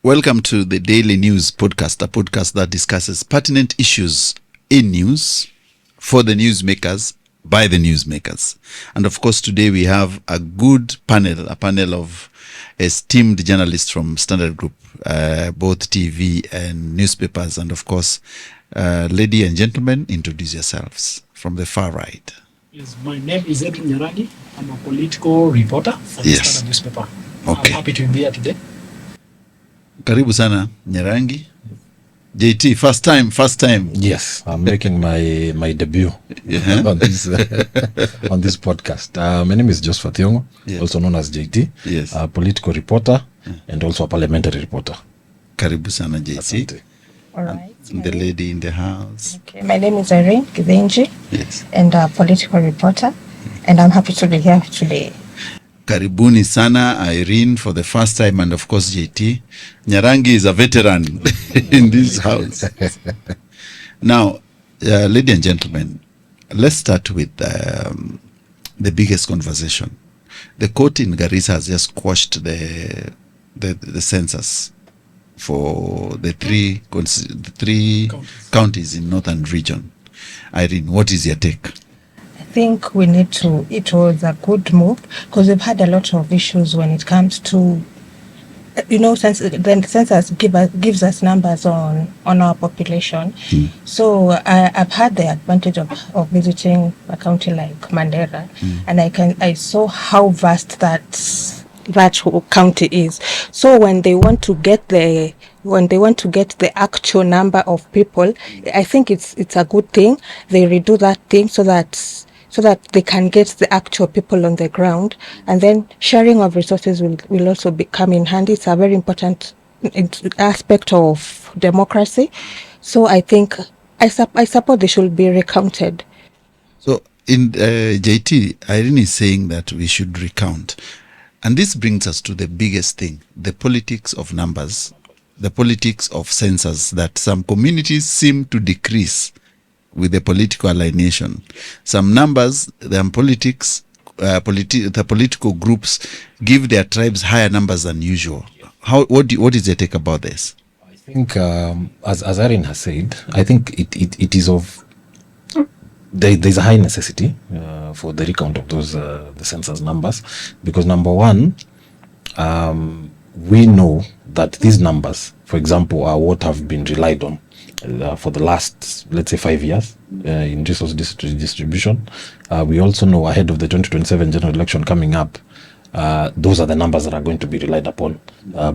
Welcome to the Daily News Podcast, a podcast that discusses pertinent issues in news for the newsmakers, by the newsmakers. And of course, today we have a good panel, a panel of esteemed journalists from Standard Group, both TV and newspapers. And of course, lady and gentlemen, introduce yourselves from the far right. Yes, my name is Edwin Nyarangi. I'm a political reporter for the Standard newspaper. Okay. I'm happy to be here today. Karibu sana Nyarangi. JT, first time. Yes, I'm making my debut on this podcast. My name is Joseph Thiongo, also known as JT. Yes. A political reporter and also a parliamentary reporter. Karibu sana JT. Asante. All right. The lady in the house. Okay. My name is Irene Kizenji. Yes. And a political reporter. And I'm happy to be here today. Karibuni sana Irene for the first time, and of course JT. Nyarangi is a veteran in this house. Now, ladies and gentlemen, let's start with the biggest conversation. The court in Garissa has just quashed the census for the three counties in northern region. Irene, what is your take? I think it was a good move because we've had a lot of issues when it comes to, since the census gives us numbers on our population. So I've had the advantage of visiting a county like Mandera, and I saw how vast that whole county is. So when they want to get the actual number of people, I think it's a good thing. They redo that thing so that they can get the actual people on the ground, and then sharing of resources will also come in handy. It's a very important aspect of democracy. So I think I support they should be recounted. So in JT, Irene is saying that we should recount. And this brings us to the biggest thing, the politics of numbers, the politics of census, that some communities seem to decrease with the political alienation. Some numbers, the political groups give their tribes higher numbers than usual. What is your take about this? I think, as Irene has said, I think it is of... There's a high necessity for the recount of those the census numbers, because number one, we know that these numbers, for example, are what have been relied on for the last, let's say, 5 years in resource distribution. We also know ahead of the 2027 general election coming up, those are the numbers that are going to be relied upon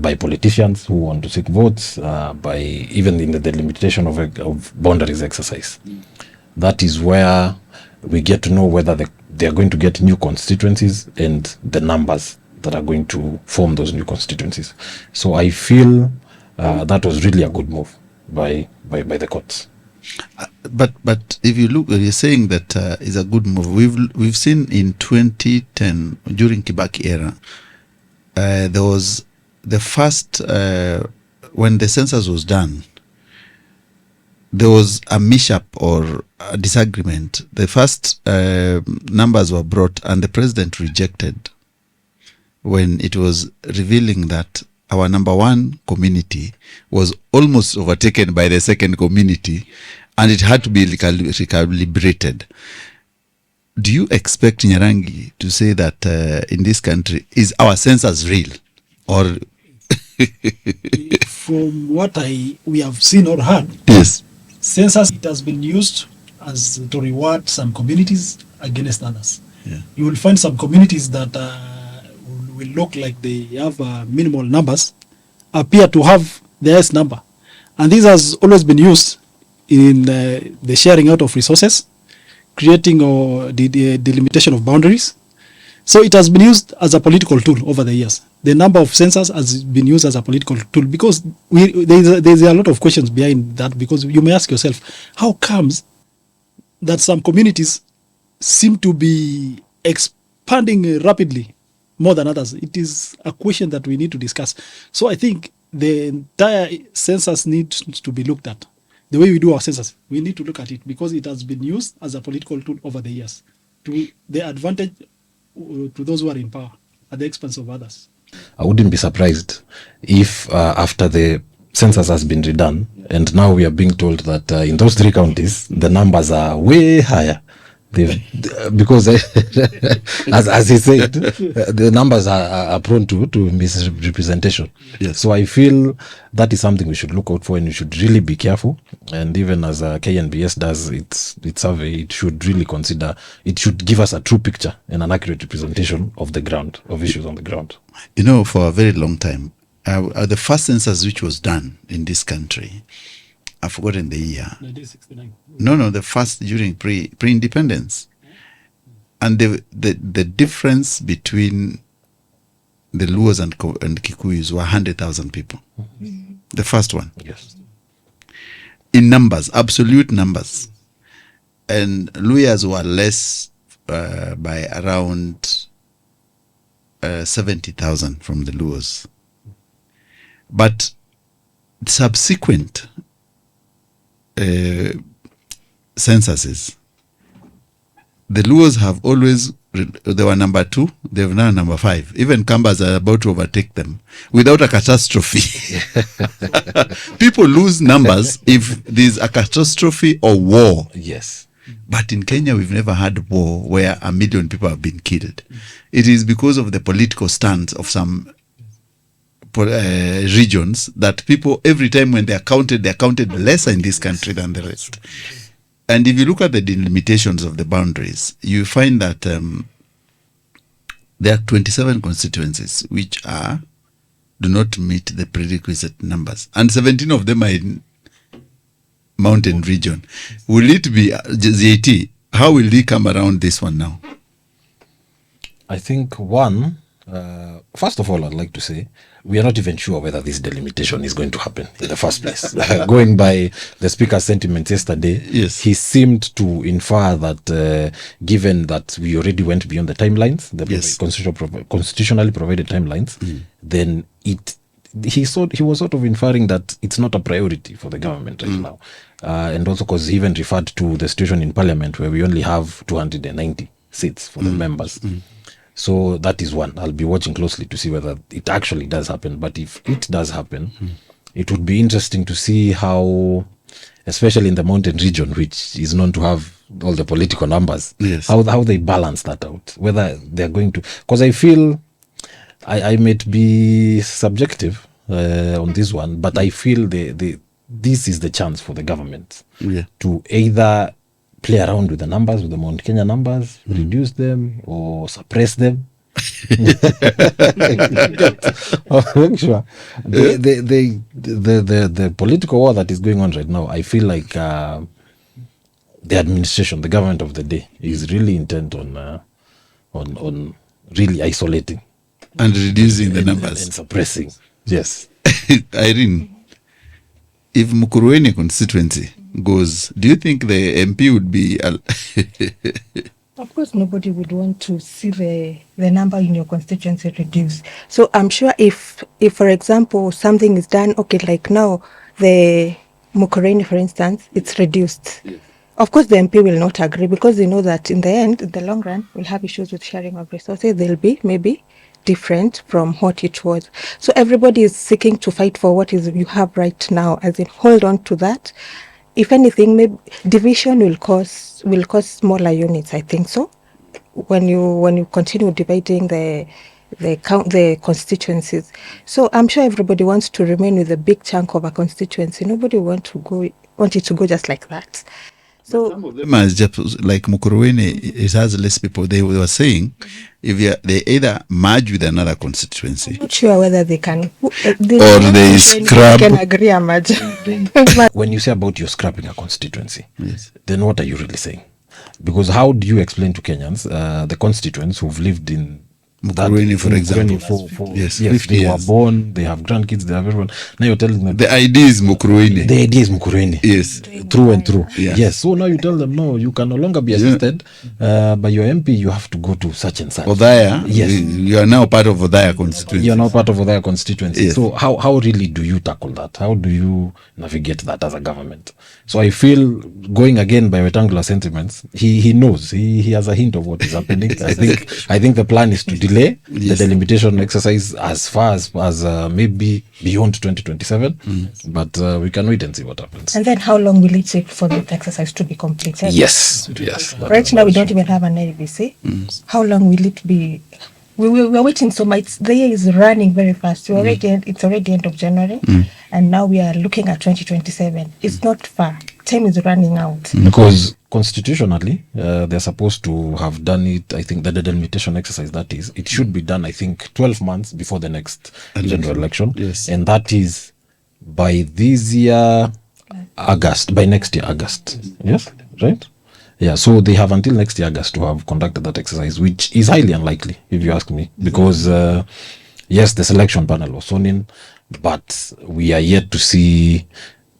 by politicians who want to seek votes, by even in the delimitation of boundaries exercise. That is where we get to know whether they are going to get new constituencies and the numbers that are going to form those new constituencies. So I feel that was really a good move by the courts. But if you look, you're saying that is a good move. We've seen in 2010 during Kibaki era, there was the first when the census was done, there was a mishap or a disagreement. The first numbers were brought and the president rejected when it was revealing that our number one community was almost overtaken by the second community and it had to be recalibrated. Do you expect Nyarangi to say that in this country, is our census real? Or From what we have seen or heard, yes, census, it has been used as to reward some communities against others. Yeah. You will find some communities that will look like they have minimal numbers, appear to have the highest number. And this has always been used in the sharing out of resources, creating the delimitation of boundaries. So it has been used as a political tool over the years. The number of census has been used as a political tool because there's a lot of questions behind that, because you may ask yourself, how comes that some communities seem to be expanding rapidly more than others? It is a question that we need to discuss. So I think the entire census needs to be looked at. The way we do our census, we need to look at it because it has been used as a political tool over the years to the advantage to those who are in power at the expense of others. I wouldn't be surprised if after the census has been redone, and now we are being told that in those 3 counties, the numbers are way higher. Because as he said, the numbers are prone to misrepresentation. Yes. So I feel that is something we should look out for, and we should really be careful. And even as KNBS does its survey, it should really consider, it should give us a true picture and an accurate representation of the ground, of issues on the ground. You know, for a very long time, the first census which was done in this country, I've forgotten the year. 1969. No, the first during pre-independence. And the difference between the Luos and Kikuyus were 100,000 people. The first one. Yes. In numbers, absolute numbers. And Luyas were less by around 70,000 from the Luos. But subsequent censuses, the Luos have always, they were number 2, they're now number 5. Even Kambas are about to overtake them without a catastrophe. People lose numbers if there's a catastrophe or war. Yes. But in Kenya, we've never had war where 1 million people have been killed. It is because of the political stance of some regions that people, every time when they're counted lesser in this country than the rest. And if you look at the delimitations of the boundaries, you find that there are 27 constituencies which do not meet the prerequisite numbers, and 17 of them are in mountain region. Will it be ZAT? How will they come around this one now? I think one, first of all, I'd like to say we are not even sure whether this delimitation is going to happen in the first place. Going by the speaker's sentiments yesterday, yes, he seemed to infer that given that we already went beyond the timelines, the yes, constitutionally provided timelines, then he was sort of inferring that it's not a priority for the government right now. And also because he even referred to the situation in parliament where we only have 290 seats for the members. So that is one. I'll be watching closely to see whether it actually does happen. But if it does happen, it would be interesting to see how, especially in the mountain region, which is known to have all the political numbers, yes, how they balance that out. Whether they're going to, because I feel I might be subjective on this one, but I feel this is the chance for the government to either play around with the numbers, with the Mount Kenya numbers, reduce them or suppress them. Make sure the political war that is going on right now, I feel like the administration, the government of the day, is really intent on really isolating and reducing the numbers and suppressing. Yes. Irene, if Mukurweini constituency goes, do you think the MP would be Of course, nobody would want to see the number in your constituency reduced. So I'm sure if for example, something is done, okay, like now, the Mukurweini, for instance, it's reduced. Yes. Of course, the MP will not agree because they know that in the end, in the long run, we'll have issues with sharing of resources. They'll be maybe different from what it was. So everybody is seeking to fight for what is you have right now, as in hold on to that. If anything, maybe division will cause smaller units, I think so. When you continue dividing the constituencies. So I'm sure everybody wants to remain with a big chunk of a constituency. Nobody want it to go just like that. So some of them are just like Mukurweini, it has less people. They were saying if they either merge with another constituency, I'm not sure whether they can or they scrap. Can agree a merge. When you say about you scrapping a constituency, yes, then what are you really saying? Because how do you explain to Kenyans, the constituents who've lived in Mukurweini, for example, yes, 50 they years. were born, they have grandkids, they have everyone. Now you're telling them The idea is Mukurweini. the idea is Mukurweini. Yes. Through and through. Yeah. Yes. So now you tell them, no, you can no longer be assisted by your MP. You have to go to such and such. Odaya, Yes. you are now part of Odaya constituency. You're now part of their constituency. Yes. So how really do you tackle that? How do you navigate that as a government? So I feel, going again by rectangular sentiments, he knows. He has a hint of what is happening. I think the plan is to delete delay Yes. the delimitation exercise as far as maybe beyond 2027. But we can wait and see what happens. And then how long will it take for the exercise to be completed? Yes. Right now, we don't even have an ABC. How long will it be? We're waiting so much. The year is running very fast. It's already end of January, and now we are looking at 2027. It's not far. Time is running out. Because constitutionally, they're supposed to have done it. I think the delimitation exercise, that is, it should be done, I think, 12 months before the next general election. Yes. And that is by this year, August, by next year, August. Yes, right? Yeah, so they have until next year, August, to have conducted that exercise, which is highly unlikely, if you ask me, because, yes, the selection panel was sworn in, but we are yet to see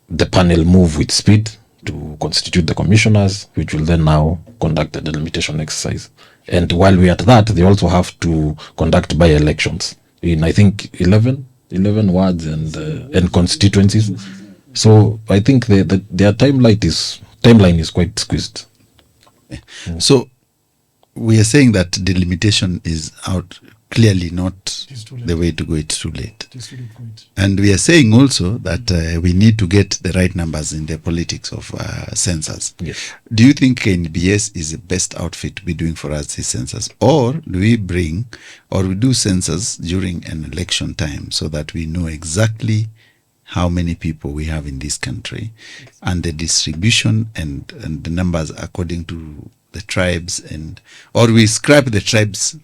the panel move with speed to constitute the commissioners, which will then now conduct the delimitation exercise. And while we're at that, they also have to conduct by-elections in, I think, 11 wards and constituencies. So I think their timeline is quite squeezed. So we are saying that delimitation is out clearly not is too late. the way to go. It's too late. It is really point. And we are saying also that we need to get the right numbers in the politics of census. Yes. Do you think NBS is the best outfit to be doing for us this census? Or do we do census during an election time so that we know exactly how many people we have in this country and the distribution and the numbers according to the tribes, or we scrap the tribes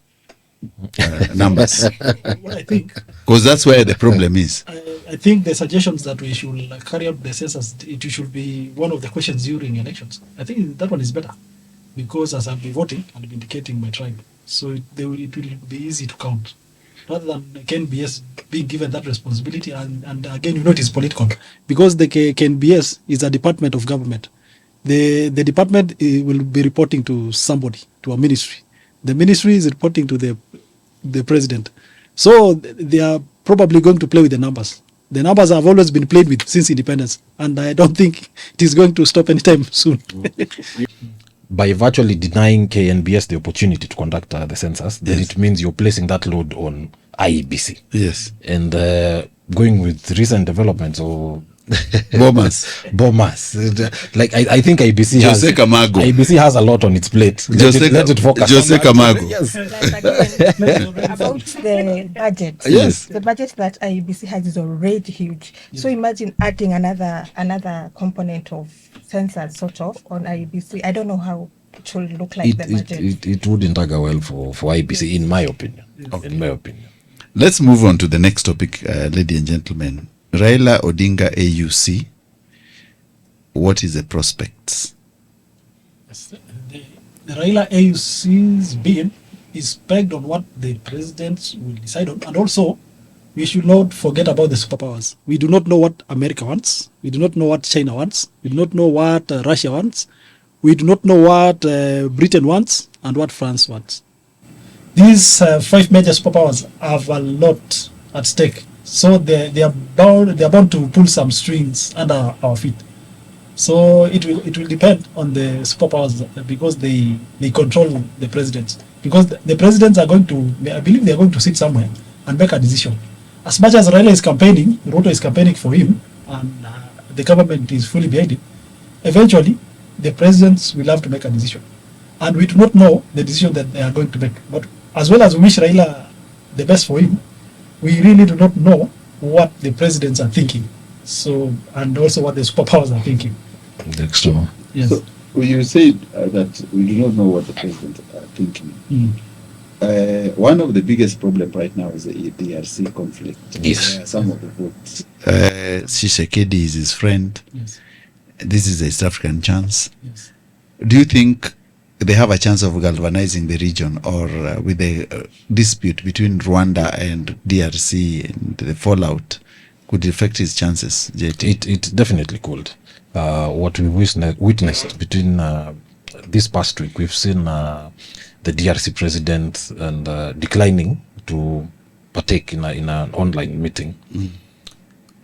numbers? What I think, Because that's where the problem is. I think the suggestions that we should carry out the census, it should be one of the questions during elections. I think that one is better because as I'll be voting, I'll be indicating my tribe. So it will be easy to count. Rather than KNBS being given that responsibility, and again, it is political. Because the KNBS is a department of government. The department will be reporting to somebody, to a ministry. The ministry is reporting to the president. So they are probably going to play with the numbers. The numbers have always been played with since independence, and I don't think it is going to stop anytime soon. By virtually denying KNBS the opportunity to conduct the census, then Yes. it means you're placing that load on IEBC. Yes. And going with recent developments or Bombers. like I think IBC Jose Camargo. IBC has a lot on its plate. Let it focus. Jose on that. Camargo. Yes. About the budget. Yes. The budget that IEBC has is already huge. So imagine adding another component of census sort of on IEBC. I don't know how it will look like the budget. It wouldn't go well for IBC, in my opinion. Okay. In my opinion. Let's move on to the next topic, ladies and gentlemen. Raila Odinga AUC. What is the prospects? The Raila AUC's being is pegged on what the president will decide on. And also, we should not forget about the superpowers. We do not know what America wants. We do not know what China wants. We do not know what Russia wants. We do not know what Britain wants and what France wants. These 5 major superpowers have a lot at stake. So they are bound to pull some strings under our feet. So it will depend on the superpowers because they control the presidents. Because the presidents are going to, I believe they are going to sit somewhere and make a decision. As much as Raila is campaigning, Ruto is campaigning for him, and the government is fully behind him, eventually the presidents will have to make a decision. And we do not know the decision that they are going to make. But as well as we wish Raila the best for him, we really do not know what the presidents are thinking. So, and also what the superpowers are thinking. Next one. Yes. So, you said that we do not know what the president are thinking. One of the biggest problems right now is the DRC conflict. Yes. Some of the votes. Tshisekedi is his friend. Yes. This is the East African chance. Yes. Do you think they have a chance of galvanizing the region, or with the dispute between Rwanda and DRC and the fallout could affect his chances, JT? It definitely could. What we witnessed between this past week, we've seen the DRC president and declining to partake in an online meeting,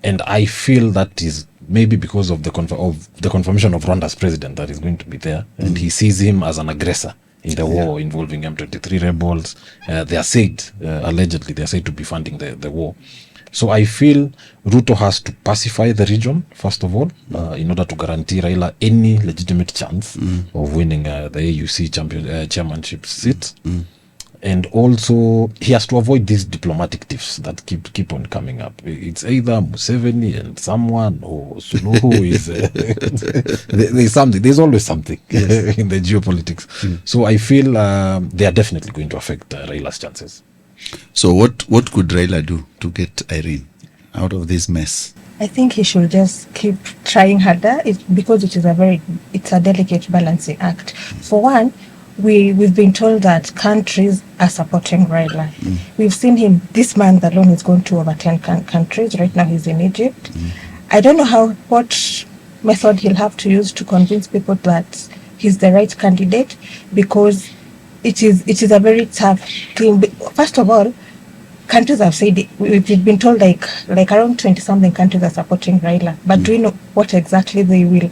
and I feel that is maybe because of the confirmation of Rwanda's president that is going to be there, and he sees him as an aggressor in the war involving M23 rebels. They are said, allegedly, they are said to be funding the war. So I feel Ruto has to pacify the region, first of all, in order to guarantee Raila any legitimate chance of winning the AUC chairmanship seat. And also, he has to avoid these diplomatic tiffs that keep on coming up. It's either Museveni and someone, or Suluhu is... there's something. There's always something in the geopolitics. So I feel they are definitely going to affect Raila's chances. So what could Raila do to get Irene out of this mess? I think he should just keep trying harder, because it's a delicate balancing act. For one, we've been told that countries are supporting Raila. We've seen him this month alone. He's gone to over 10 countries. Right now he's in Egypt. I don't know what method he'll have to use to convince people that he's the right candidate, because it is a very tough thing. First of all, countries have said it. We've been told like around 20-something countries are supporting Raila, but do you know how exactly they will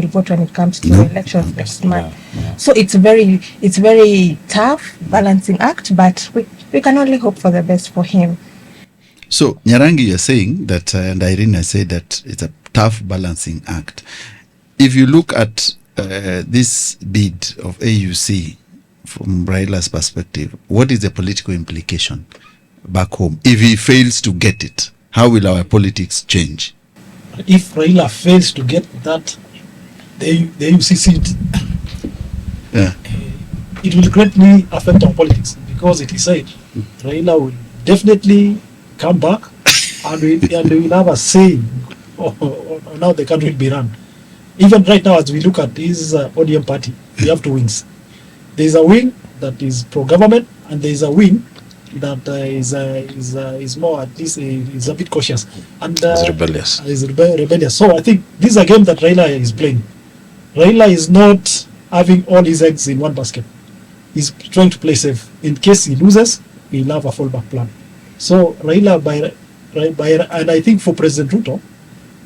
vote when it comes to the elections next month? So it's very tough balancing act, but we can only hope for the best for him. So Nyarangi, you're saying that, and Irene said that it's a tough balancing act. If you look at this bid of AUC from Raila's perspective, what is the political implication back home? If he fails to get it, how will our politics change? If Raila fails to get that, the AUC seat, it will greatly affect our politics, because it is said Raila will definitely come back and we will have a say on how the country will be run. Even right now, as we look at this ODM party, we have two wings. There is a wing that is pro-government, and there is a wing that is more, at least is a bit cautious and Is rebellious. Rebellious. So I think this is a game that Raila is playing. Raila is not having all his eggs in one basket. He's trying to play safe. In case he loses, he'll have a fallback plan. So Raila, and I think for President Ruto,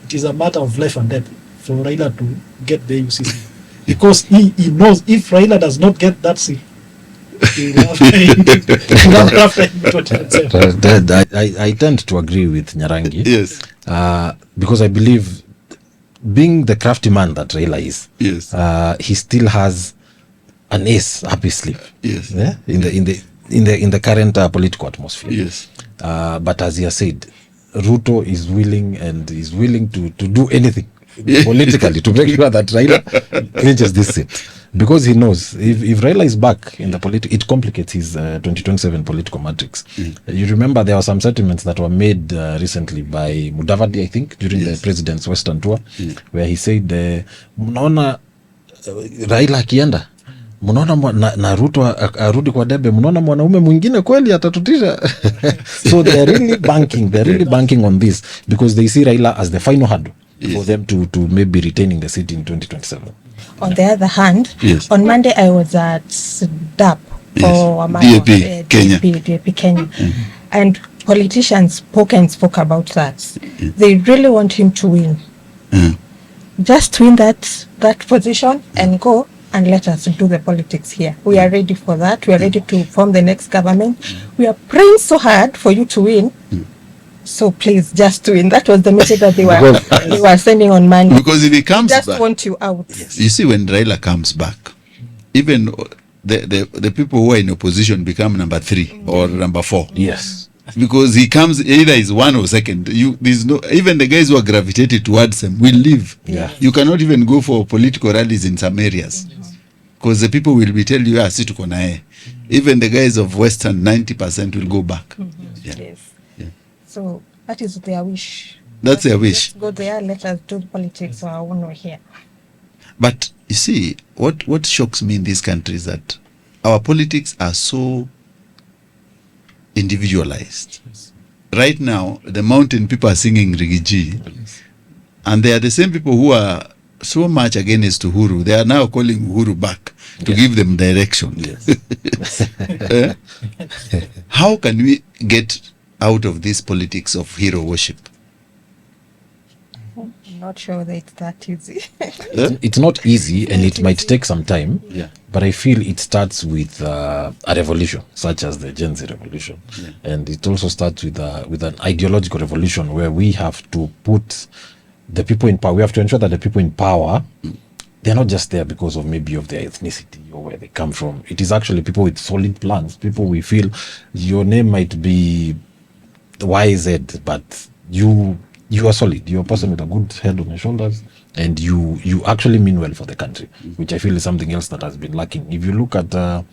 it is a matter of life and death for Raila to get the AUC. Because he knows if Raila does not get that seat, I tend to agree with Nyarangi. Yes. Because I believe, being the crafty man that Raila is, he still has an ace up his sleeve. Yes. Yeah? In the current political atmosphere. Yes. But as he has said, Ruto is willing to do anything politically to make sure that Raila clinches this seat, because he knows if Raila is back in the politics, it complicates his 2027 political matrix. You remember there were some settlements that were made recently by Mudavadi, I think, during the president's Western tour, where he said, mnaona Raila akienda, mnaona na Ruto arudi kwa debe, mnaona mwanaume mwingine kweli atatutisha. So they're really banking on this, because they see Raila as the final hurdle for them to maybe retaining the seat in 2027. On the other hand, on Monday I was at DAP for DAP Kenya. And politicians spoke about that. They really want him to win. Just win that position and go and let us do the politics here. We are ready for that. We are ready to form the next government. We are praying so hard for you to win. So please, just win. That was the message that they were sending on Monday. Because if he comes just back, want you out. you see, when Raila comes back, even the people who are in opposition become number 3 or number 4. Yes. Because he comes, either is 1 or 2nd. There's no, even the guys who are gravitated towards him will leave. Yeah. You cannot even go for political rallies in some areas, because the people will be telling you, si tuko na yeye. Even the guys of Western, 90% will go back. Yes. So that is their wish. That's their wish. Let's go there, let us do politics on our own way here. But you see, what shocks me in this country is that our politics are so individualized. Right now, the mountain people are singing Rigiji, and they are the same people who are so much against Uhuru. They are now calling Uhuru back to give them direction. How can we get out of this politics of hero worship? I'm not sure that it's that easy. It's not easy, and it might take some time. Yeah. But I feel it starts with a revolution, such as the Gen Z revolution, and it also starts with an ideological revolution where we have to put the people in power. We have to ensure that the people in power, they're not just there because of maybe of their ethnicity or where they come from. It is actually people with solid plans. People we feel your name might be YZ, but you are solid. You're a person with a good head on your shoulders, and you actually mean well for the country, which I feel is something else that has been lacking. If you look at I'd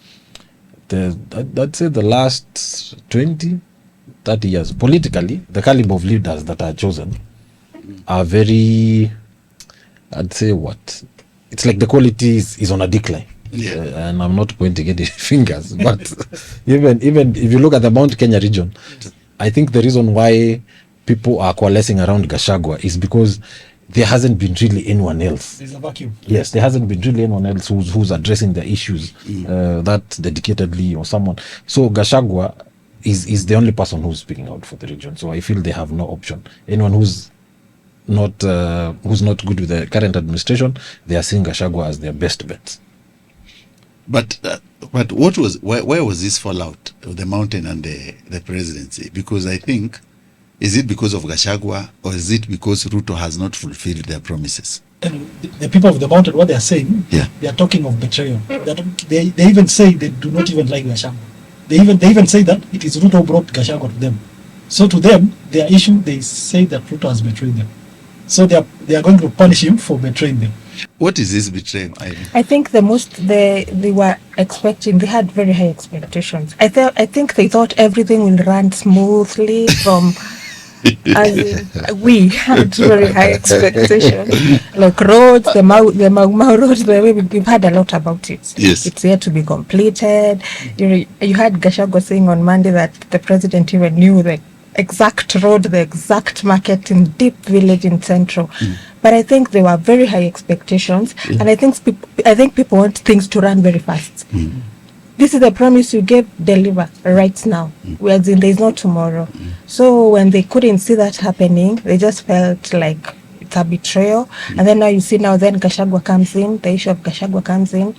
say the last 20, 30 years, politically, the caliber of leaders that are chosen are very, I'd say what? It's like the quality is on a decline. Yeah. And I'm not pointing any fingers, but even if you look at the Mount Kenya region, I think the reason why people are coalescing around Gachagua is because there hasn't been really anyone else. There's a vacuum. Yes, there hasn't been really anyone else who's addressing the issues that dedicatedly or someone. So Gachagua is the only person who's speaking out for the region. So I feel they have no option. Anyone who's not good with the current administration, they are seeing Gachagua as their best bet. But where was this fallout of the mountain and the presidency? Because I think, is it because of Gachagua, or is it because Ruto has not fulfilled their promises? And the people of the mountain, what they are saying, they are talking of betrayal. They even say they do not even like Gachagua. They even say that it is Ruto who brought Gachagua to them. So to them, their issue, they say that Ruto has betrayed them. So they are going to punish him for betraying them. What is this betrayal? I think the most they were expecting, they had very high expectations. I think they thought everything will run smoothly from. As in, we had very high expectations, like roads, the Mau roads. We've had a lot about it. Yes, it's yet to be completed. You had Gachagua saying on Monday that the president even knew the exact road, the exact market in deep village in Central. But I think there were very high expectations, and I think people want things to run very fast. This is the promise you gave, deliver right now. Whereas there is no tomorrow. So when they couldn't see that happening, they just felt like it's a betrayal. And then now you see then Gachagua comes in, the issue of Gachagua comes in.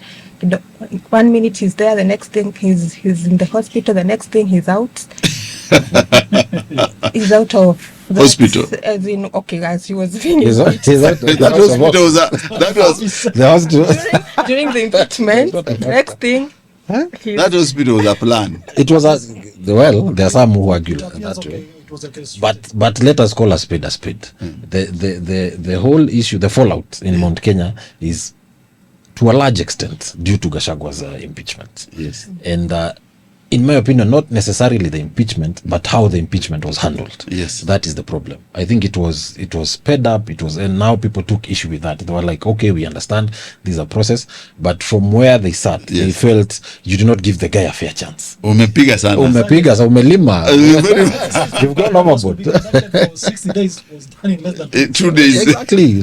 1 minute he's there, the next thing he's in the hospital, the next thing he's out. He's out of hospital. As in, okay, guys, he was being He's out That was during the impeachment. Next thing. That hospital was a plan. It was there are some who argue that way. But let us call a spade a spade. The whole issue, the fallout in Mount Kenya is to a large extent due to Gashagua's impeachment. Yes. And in my opinion, not necessarily the impeachment, but how the impeachment was handled. Yes. That is the problem. I think it was sped up, and now people took issue with that. They were like, okay, we understand this is a process, but from where they sat, they felt you do not give the guy a fair chance. Umepiga sana. Umelima. You've gone overboard. 60 days was done in less than 2 days. Exactly.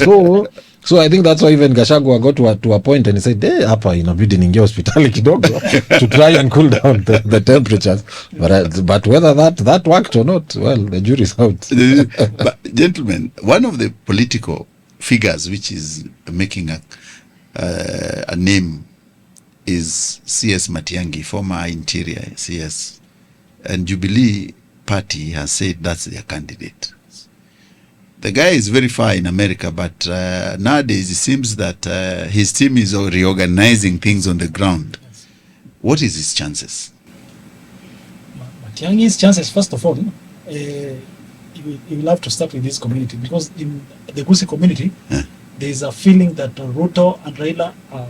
So I think that's why even Gachagua got to a point and he said, hapa inabidi ningia hospitali kidogo to try and cool down the temperatures. But whether that worked or not, well, the jury's out. But gentlemen, one of the political figures which is making a name is CS Matiang'i, former Interior CS. And Jubilee Party has said that's their candidate. The guy is very far in America, but nowadays it seems that his team is reorganizing things on the ground. What is his chances? Matiang'i's chances, first of all, he will have to start with this community, because in the Gusii community, there is a feeling that Ruto and Raila have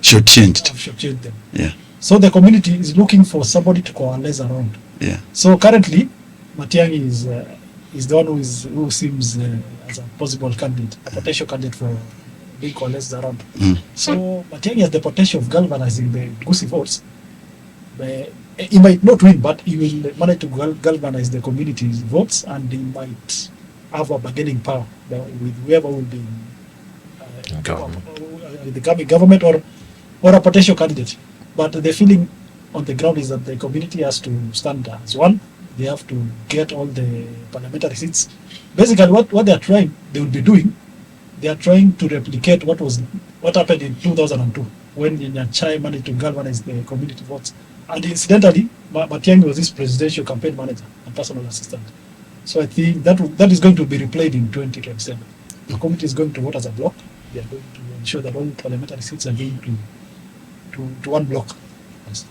shortchanged them. Yeah. So the community is looking for somebody to coalesce around. Yeah. So currently, Matiang'i is the one who seems as a possible candidate, a potential candidate for being coalesced around. So Matiang'i has the potential of galvanizing the Gusii votes. He might not win, but he will manage to galvanize the community's votes, and he might have a bargaining power with whoever will be the coming government or a potential candidate. But the feeling on the ground is that the community has to stand as one. They have to get all the parliamentary seats. Basically, what they are trying, they would be doing, they are trying to replicate what happened in 2002 when Nyachai managed to galvanize the community votes. And incidentally, Matiang'i was his presidential campaign manager and personal assistant. So I think that is going to be replayed in 2027. The committee is going to vote as a block. They are going to ensure that all parliamentary seats are going to one block. Yes.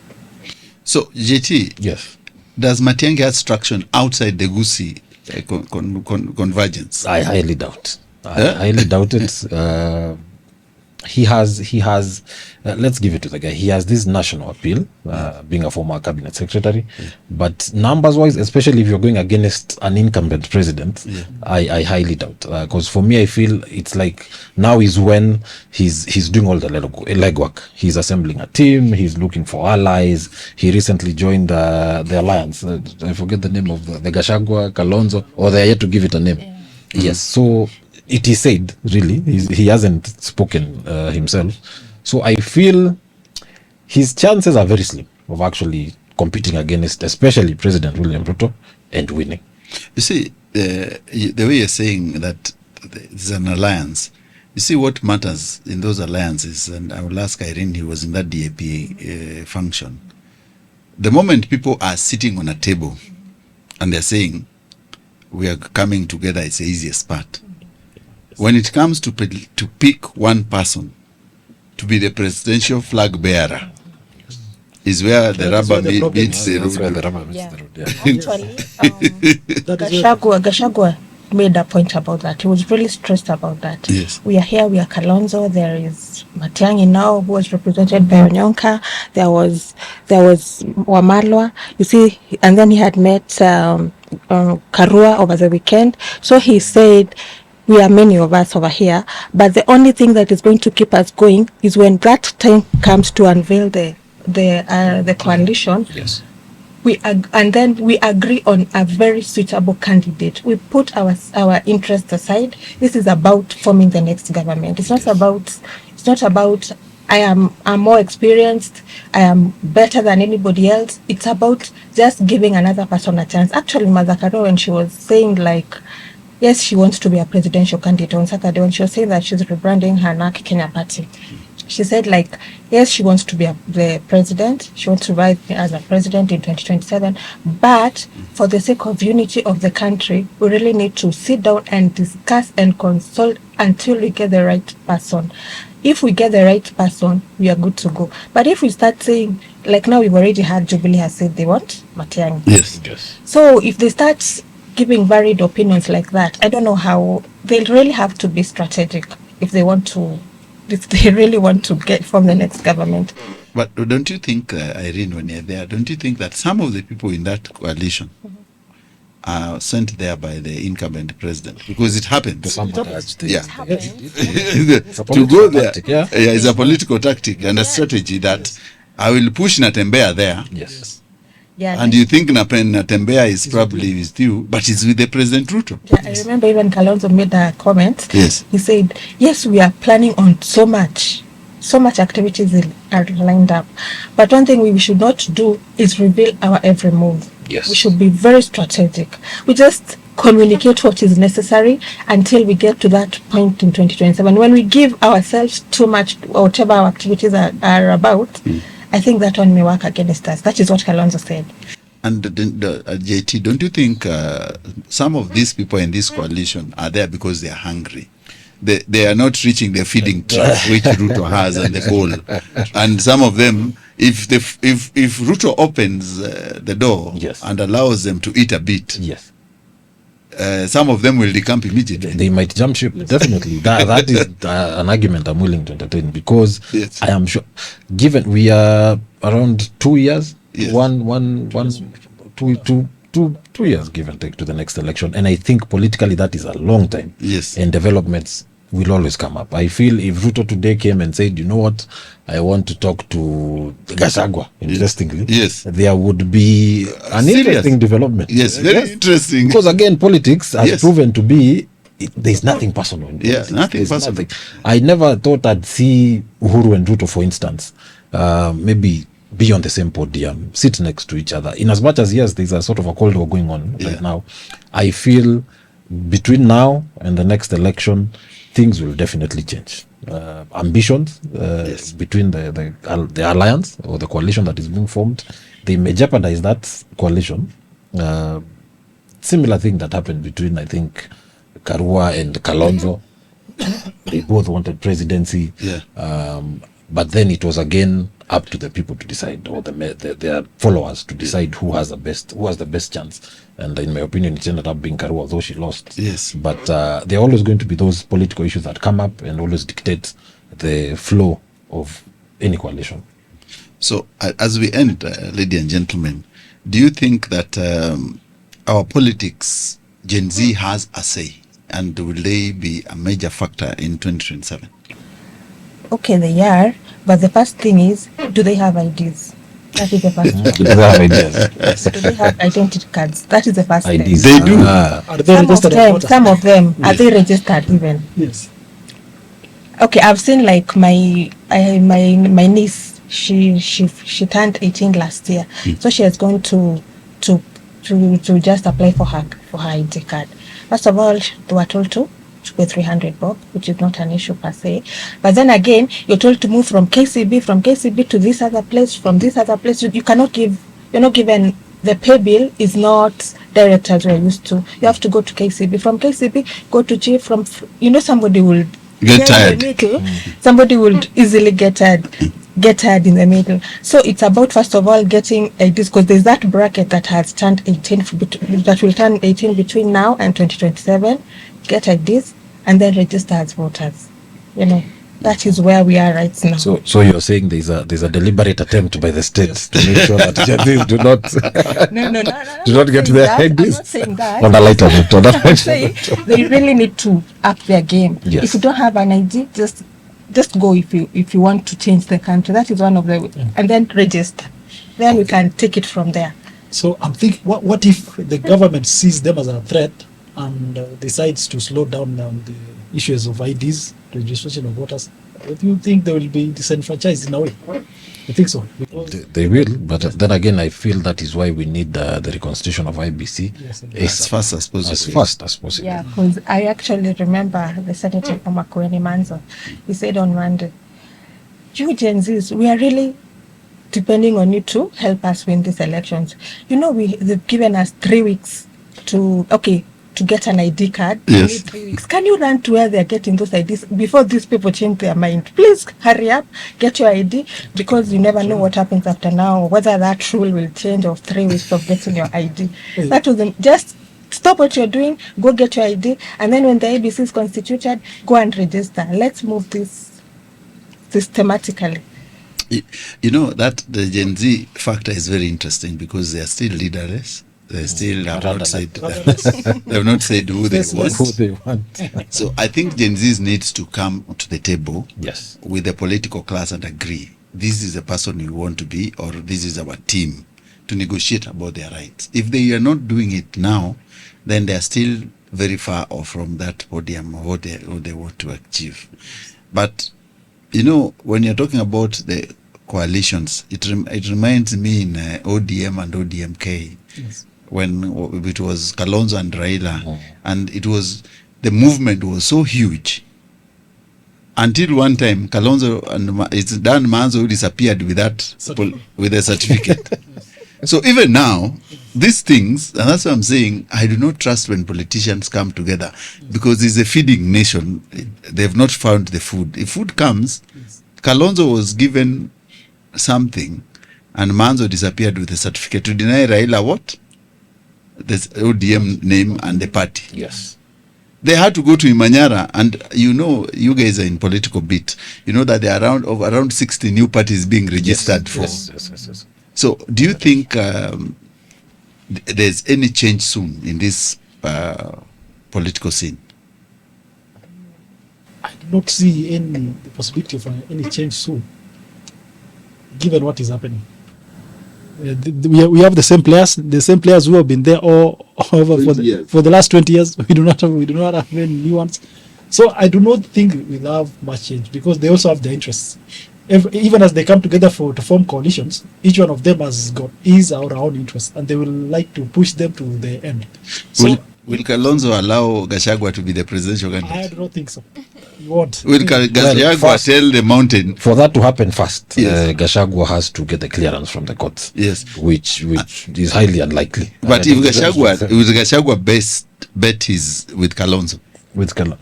So, JT, Yes. does Matiang'i have traction outside the Gusii convergence? I highly doubt. I Eh? highly doubt it. He has. Let's give it to the guy. He has this national appeal, being a former cabinet secretary, but numbers-wise, especially if you're going against an incumbent president, I highly doubt. Because for me, I feel it's like now is when he's doing all the legwork. He's assembling a team. He's looking for allies. He recently joined the alliance. I forget the name of the Gachagua, Kalonzo, or they're yet to give it a name. Yes. So it is said, really, he hasn't spoken himself. So I feel his chances are very slim of actually competing against, especially President William Ruto, and winning. You see, the way you're saying that it's an alliance, you see what matters in those alliances, and I will ask Irene, he was in that DAP function. The moment people are sitting on a table and they're saying, we are coming together, it's the easiest part. When it comes to pick one person to be the presidential flag bearer, is where the That's rubber where the problem meets is. the That's where road. the rubber meets Yeah. the road. Yeah. Actually, That is where- Gachagua made a point about that. He was really stressed about that. Yes. We are here, we are Kalonzo, there is Matiang'i now, who was represented by Onyonka, there was Wamalwa, you see, and then he had met Karua over the weekend. So he said, we are many of us over here, but the only thing that is going to keep us going is when that time comes to unveil the coalition. Yes. And then we agree on a very suitable candidate. We put our interests aside. This is about forming the next government. It's not about I'm more experienced, I am better than anybody else. It's about just giving another person a chance. Actually, Mazakaro, when she was saying like, yes, she wants to be a presidential candidate on Saturday, when she was saying that she's rebranding her NAK Kenya party, she said like, yes, she wants to be the president. She wants to run as a president in 2027. But for the sake of unity of the country, we really need to sit down and discuss and consult until we get the right person. If we get the right person, we are good to go. But if we start saying, like now we've already had Jubilee has said they want Matiang'i. Yes. Yes. So if they start giving varied opinions like that, I don't know how. They'll really have to be strategic if they really want to get from the next government. But don't you think, Irene, when you're there, don't you think that some of the people in that coalition are sent there by the incumbent president? Because it happens. To sabotage the- Yeah. It happens. To political go there, tactic, yeah. it's a political tactic and a strategy that I will push Natembea there. Yes. Yeah, And you think Natembea is probably with you, but it's with the President Ruto. yeah, I remember even Kalonzo made a comment. Yes. He said, yes, we are planning on so much activities are lined up. But one thing we should not do is reveal our every move. Yes. We should be very strategic. We just communicate what is necessary until we get to that point in 2027. When we give ourselves too much, whatever our activities are about, I think that one may work against us. That is what Kalonzo said. And JT, don't you think some of these people in this coalition are there because they are hungry? They are not reaching the feeding trough which Ruto has and the goal. And some of them, if Ruto opens the door Yes. and allows them to eat a bit, Yes. some of them will decamp immediately. They might jump ship. Definitely. That is an argument I'm willing to entertain, because Yes. I am sure, given we are around 2 years, Yes. two years give and take to the next election, and I think politically that is a long time. Yes. And developments will always come up. I feel if Ruto today came and said, you know what, I want to talk to Gachagua, interestingly, Yes. there would be an serious. interesting development. Yes, very interesting. Because again, politics has Yes. proven to be, there's nothing personal in Yeah, politics. nothing There's personal. nothing. I never thought I'd see Uhuru and Ruto, for instance, maybe be on the same podium, sit next to each other. In as much as, yes, there's a sort of a cold war going on right now, I feel between now and the next election, things will definitely change. Ambitions between the alliance or the coalition that is being formed, they may jeopardize that coalition. Similar thing that happened between, I think, Karua and Kalonzo. They both wanted presidency. But then it was again up to the people to decide, or their followers to decide who has the best chance. And in my opinion, it ended up being Karua, although she lost. Yes. But there are always going to be those political issues that come up and always dictate the flow of any coalition. So, as we end, ladies and gentlemen, do you think that our politics, Gen Z has a say, and will they be a major factor in 2027? Okay, they are, but the first thing is, do they have IDs? That is the first thing. Do they have ideas? Do they have identity cards? That is the first IDs. thing. They do. Are they registered as voters? Some of them, are they registered even? Yes. Okay, I've seen like my niece. She turned 18 last year, so she has gone to just apply for her ID card. First of all, they were told to pay 300 bob, which is not an issue per se. But then again, you're told to move from KCB to this other place, from this other place. You cannot give. You're not given. The pay bill is not direct as we're used to. You have to go to KCB. From KCB, go to chief. Somebody will Get tired. in the middle. Somebody will easily get tired in the middle. So it's about, first of all, getting IDs, because there's that bracket that has turned 18, that will turn 18 between now and 2027. Get IDs and then register as voters. That is where we are right now. So you're saying there's a deliberate attempt by the state to make sure that Gen Zs do not do not get their I'm IDs. not saying that. On a lighter note, I'm saying they really need to up their game. Yes. If you don't have an ID, just go if you want to change the country. That is one of the and then register. Then we can take it from there. So I'm thinking, what if the government sees them as a threat and decides to slow down the issues of IDs, registration of voters? Do you think they will be disenfranchised in a way? I think so. Because they will, but then again, I feel that is why we need the reconstitution of IBC As fast as possible. as fast as possible. Yeah, because I actually remember the Senator from Makueni Manzo. He said on Monday, "You Gen Zs, we are really depending on you to help us win these elections. They've given us 3 weeks to get an ID card. Yes. We need 3 weeks. Can you run to where they're getting those IDs before these people change their mind? Please hurry up, get your ID, because you never know what happens after now, whether that rule will change of 3 weeks of getting your ID. That was just stop what you're doing, go get your ID, and then when the ABC is constituted, go and register. Let's move this systematically." That the Gen Z factor is very interesting because they are still leaderless. They still have not said they have not said who they want. Who they want. So I think Gen Z needs to come to the table Yes. with the political class and agree this is the person we want to be, or this is our team, to negotiate about their rights. If they are not doing it now, then they are still very far off from that podium of what they want to achieve. But when you're talking about the coalitions, it reminds me in ODM and ODMK. Yes. When it was Kalonzo and Raila, and the movement was so huge until one time Kalonzo and it's Dan Manzo disappeared with a certificate. So even now, these things, and that's what I'm saying, I do not trust when politicians come together, because it's a feeding nation. They've not found the food. If food comes, Kalonzo was given something and Manzo disappeared with a certificate to deny Raila what? The ODM name and the party. Yes. They had to go to Imanyara, and you guys are in political bit. That there are around 60 new parties being registered for. Yes. So do you think there's any change soon in this political scene? I do not see the possibility of any change soon, given what is happening. We have the same players who have been there all over for the last 20 years. We do not have any new ones. So I do not think we'll have much change, because they also have their interests. Even as they come together to form coalitions, each one of them has got his or her own interest, and they will like to push them to the end. So Will Kalonzo allow Gachagua to be the presidential I candidate? do not think so. You won't. Will Gachagua first- tell the mountain? For that to happen fast, Yes. Gachagua has to get the clearance from the courts. Yes. Which is highly unlikely. But if Gachagua bet his with Kalonzo, with Kala.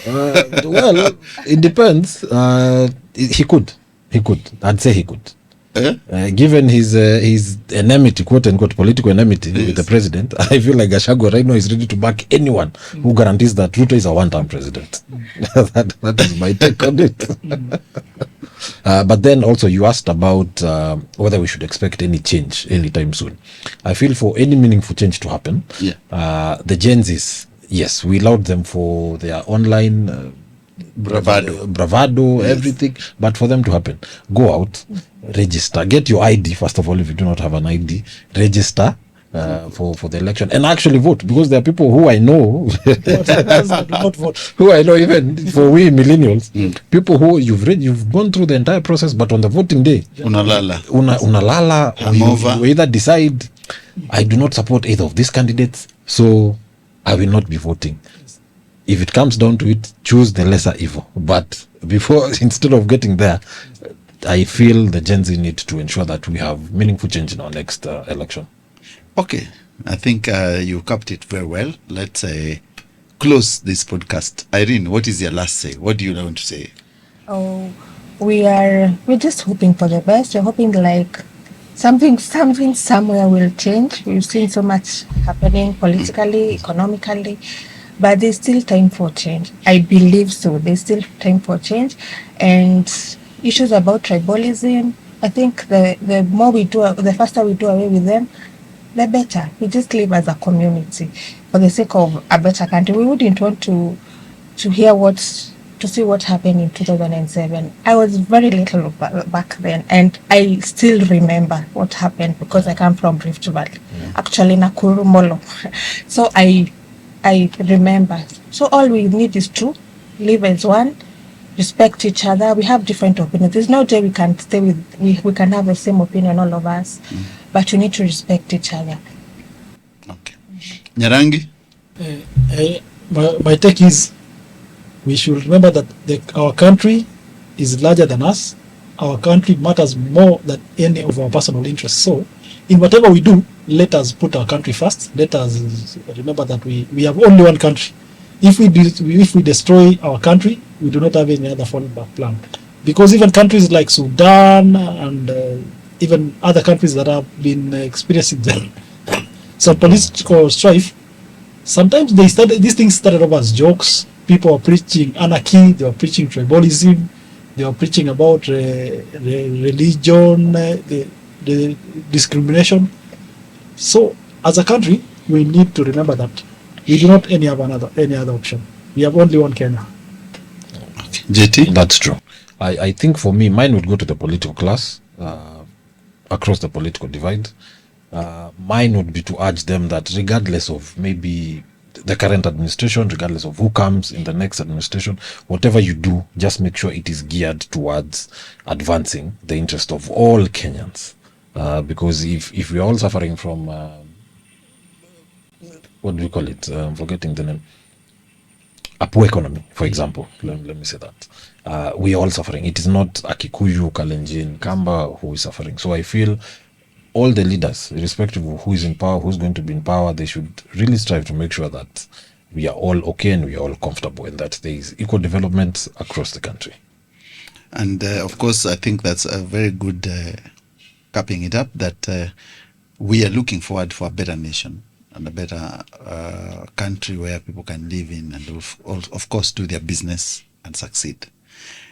Well, it depends. He could. I'd say he could. Given his enmity, quote unquote, political enmity with the president, I feel like Gachagua right now is ready to back anyone who guarantees that Ruto is a one-term president. that is my take on it. But then also you asked about whether we should expect any change anytime soon. I feel for any meaningful change to happen, the Gen Zs, yes, we allowed them for their online bravado, everything, but for them to happen, go out, register, get your ID first of all. If you do not have an ID, register for the election and actually vote, because there are people who I know Do not vote. who I know, even for we millennials, people who you've gone through the entire process, but on the voting day unalala. unalala, or you either decide, I do not support either of these candidates, so I will not be voting. If it comes down to it, choose the lesser evil. But instead of getting there, I feel the Gen Z need to ensure that we have meaningful change in our next election. Okay, I think you capped it very well. Let's close this podcast. Irene, what is your last say? What do you want to say? Oh, we're just hoping for the best. We're hoping like something somewhere will change. We've seen so much happening politically, economically, but there's still time for change. I believe so. There's still time for change. And issues about tribalism, I think the more we do, the faster we do away with them, the better. We just live as a community for the sake of a better country. We wouldn't want to see what happened in 2007. I was very little back then, and I still remember what happened because I come from Rift Valley, actually Nakuru Molo. So I remember. So all we need is to live as one, respect each other. We have different opinions. There's no day we can stay with, we can have the same opinion, all of us, but we need to respect each other. Okay. Nyarangi? My take is we should remember that our country is larger than us. Our country matters more than any of our personal interests. So in whatever we do, let us put our country first. Let us remember that we have only one country. If we destroy our country, we do not have any other fallback plan. Because even countries like Sudan and even other countries that have been experiencing some political strife, sometimes these things started off as jokes. People are preaching anarchy, they are preaching tribalism, they are preaching about religion, the discrimination. So as a country, we need to remember that we do not have any other option. We have only one Kenya. Okay. JT? That's true. I think for me, mine would go to the political class, across the political divide. Mine would be to urge them that regardless of maybe the current administration, regardless of who comes in the next administration, whatever you do, just make sure it is geared towards advancing the interest of all Kenyans. Because if we are all suffering from, what do you call it? I'm forgetting the name. A poor economy, for example. Let me say that. We are all suffering. It is not a Kikuyu, Kalenjin, Kamba who is suffering. So I feel all the leaders, irrespective of who is in power, who's going to be in power, they should really strive to make sure that we are all okay and we are all comfortable and that there is equal development across the country. And of course, I think that's a very good capping it up, that we are looking forward for a better nation and a better country where people can live in and of course do their business and succeed.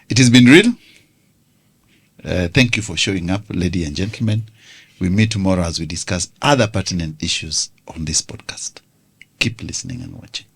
It has been real. Thank you for showing up, ladies and gentlemen. We meet tomorrow as we discuss other pertinent issues on this podcast. Keep listening and watching.